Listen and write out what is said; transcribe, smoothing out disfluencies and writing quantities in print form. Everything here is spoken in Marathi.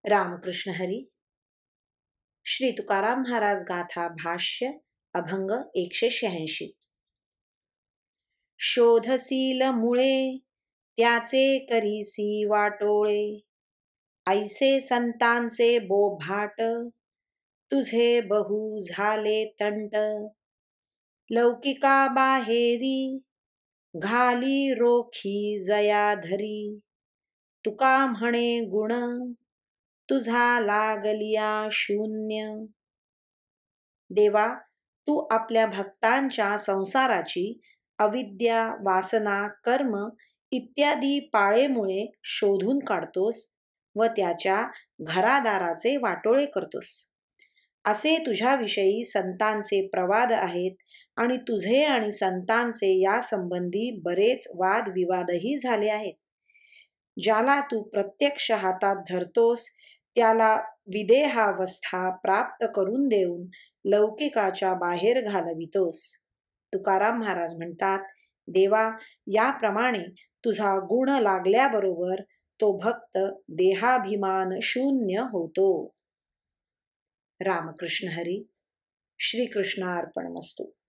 रामकृष्ण हरी. श्री तुकाराम महाराज गाथा भाष्य अभंग 186. शोधसील मुळे त्याचे करीसी वाटोळे, ऐसे संतांचे बोभाट तुझे बहु झाले तंट. लौकिका बाहेरी घाली रोखी जयाधरी, तुका म्हणे गुण तुझा लागलिया शून्य. देवा, तू आपल्या भक्तांच्या संसाराची अविद्या, वासना, कर्म इत्यादी पाळेमुळे शोधून काढतोस व त्याच्या घरादाराचे वाटोळे करतोस. असे तुझ्याविषयी संतांचे प्रवाद आहेत आणि तुझे आणि संतांचे या संबंधी बरेच वादविवादही झाले आहेत. ज्याला तू प्रत्यक्ष हातात धरतोस त्याला विदेहावस्था प्राप्त करून देऊन लौकिकाच्या बाहेर घालवितोस. तुकाराम महाराज म्हणतात, देवा, याप्रमाणे तुझा गुण लागल्याबरोबर तो भक्त देहाभिमान शून्य होतो. रामकृष्ण हरी. श्रीकृष्णार्पणमस्तु.